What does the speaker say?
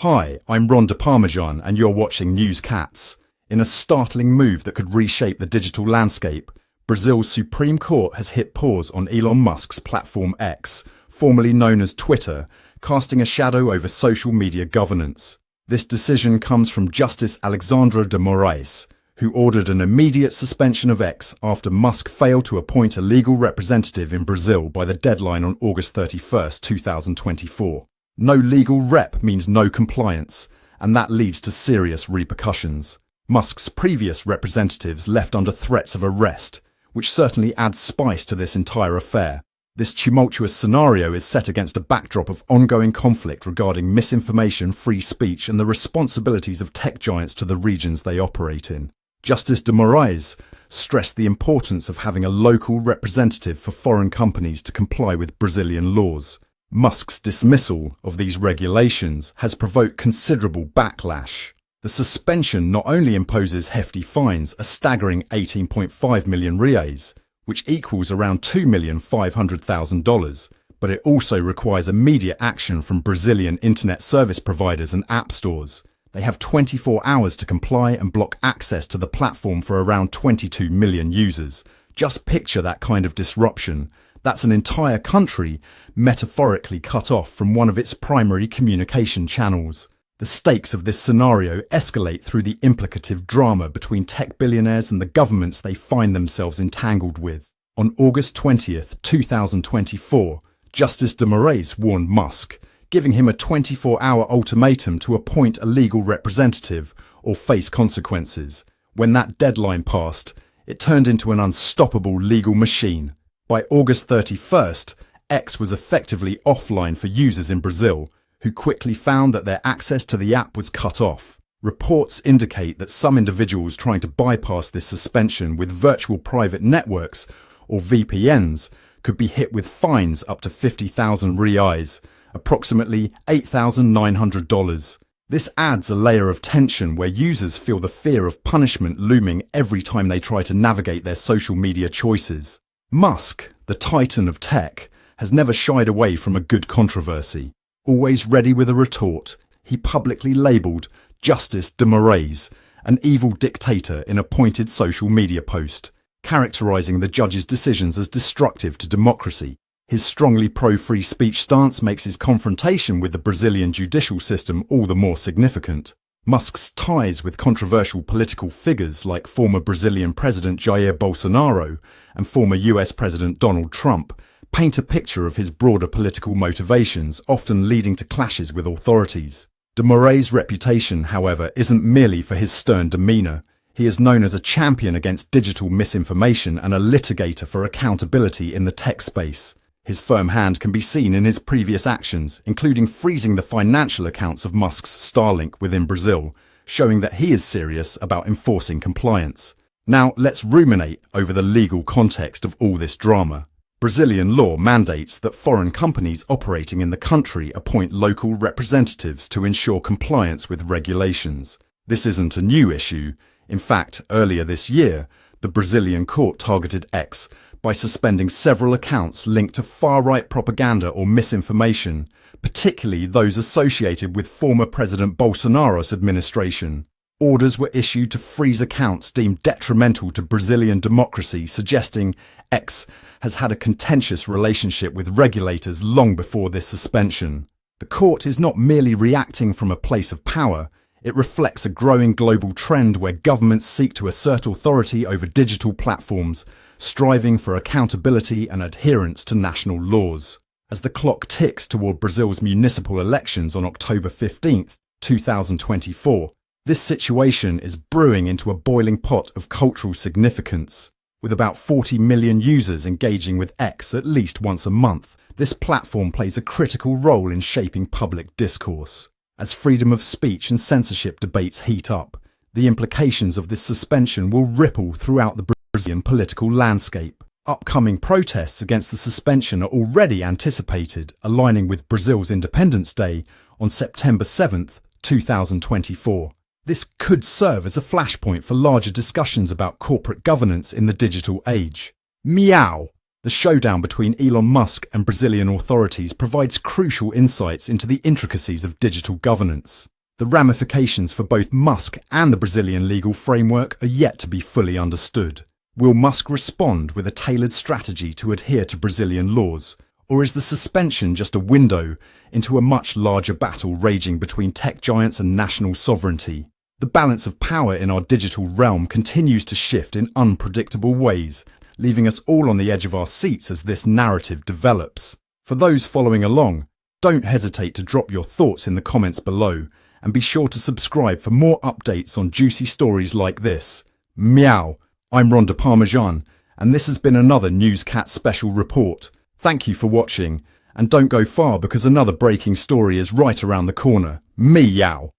Hi, I'm Ron de Parmesan and you're watching News Cats. In a startling move that could reshape the digital landscape, Brazil's Supreme Court has hit pause on Elon Musk's platform X, formerly known as Twitter, casting a shadow over social media governance. This decision comes from Justice Alexandra de Moraes, who ordered an immediate suspension of X after Musk failed to appoint a legal representative in Brazil by the deadline on August 31, 2024. No legal rep means no compliance, and that leads to serious repercussions. Musk's previous representatives left under threats of arrest, which certainly adds spice to this entire affair. This tumultuous scenario is set against a backdrop of ongoing conflict regarding misinformation, free speech, and the responsibilities of tech giants to the regions they operate in. Justice de Moraes stressed the importance of having a local representative for foreign companies to comply with Brazilian laws. Musk's dismissal of these regulations has provoked considerable backlash. The suspension not only imposes hefty fines, a staggering 18.5 million reais, which equals around $2,500,000, but it also requires immediate action from Brazilian internet service providers and app stores. They have 24 hours to comply and block access to the platform for around 22 million users. Just picture that kind of disruption. That's an entire country metaphorically cut off from one of its primary communication channels. The stakes of this scenario escalate through the implicative drama between tech billionaires and the governments they find themselves entangled with. On August 20th, 2024, Justice de Moraes warned Musk, giving him a 24-hour ultimatum to appoint a legal representative or face consequences. When that deadline passed, it turned into an unstoppable legal machine. By August 31st, X was effectively offline for users in Brazil, who quickly found that their access to the app was cut off. Reports indicate that some individuals trying to bypass this suspension with virtual private networks, or VPNs, could be hit with fines up to 50,000 reais, approximately $8,900. This adds a layer of tension where users feel the fear of punishment looming every time they try to navigate their social media choices. Musk, the titan of tech, has never shied away from a good controversy. Always ready with a retort, he publicly labelled Justice de Moraes an evil dictator in a pointed social media post, characterising the judge's decisions as destructive to democracy. His strongly pro-free speech stance makes his confrontation with the Brazilian judicial system all the more significant. Musk's ties with controversial political figures like former Brazilian President Jair Bolsonaro and former US President Donald Trump paint a picture of his broader political motivations, often leading to clashes with authorities. De Moraes' reputation, however, isn't merely for his stern demeanour. He is known as a champion against digital misinformation and a litigator for accountability in the tech space. His firm hand can be seen in his previous actions, including freezing the financial accounts of Musk's Starlink within Brazil, showing that he is serious about enforcing compliance. Now, let's ruminate over the legal context of all this drama. Brazilian law mandates that foreign companies operating in the country appoint local representatives to ensure compliance with regulations. This isn't a new issue. In fact, earlier this year, the Brazilian court targeted X by suspending several accounts linked to far-right propaganda or misinformation, particularly those associated with former President Bolsonaro's administration. Orders were issued to freeze accounts deemed detrimental to Brazilian democracy, suggesting X has had a contentious relationship with regulators long before this suspension. The court is not merely reacting from a place of power. It reflects a growing global trend where governments seek to assert authority over digital platforms, striving for accountability and adherence to national laws. As the clock ticks toward Brazil's municipal elections on October 15, 2024, this situation is brewing into a boiling pot of cultural significance. With about 40 million users engaging with X at least once a month, this platform plays a critical role in shaping public discourse. As freedom of speech and censorship debates heat up, the implications of this suspension will ripple throughout the Brazilian political landscape. Upcoming protests against the suspension are already anticipated, aligning with Brazil's Independence Day on September 7, 2024. This could serve as a flashpoint for larger discussions about corporate governance in the digital age. Meow! The showdown between Elon Musk and Brazilian authorities provides crucial insights into the intricacies of digital governance. The ramifications for both Musk and the Brazilian legal framework are yet to be fully understood. Will Musk respond with a tailored strategy to adhere to Brazilian laws? Or is the suspension just a window into a much larger battle raging between tech giants and national sovereignty? The balance of power in our digital realm continues to shift in unpredictable ways, leaving us all on the edge of our seats as this narrative develops. For those following along, don't hesitate to drop your thoughts in the comments below, and be sure to subscribe for more updates on juicy stories like this. Meow! I'm Rhonda Parmesan, and this has been another Newscat special report. Thank you for watching, and don't go far because another breaking story is right around the corner. Meow!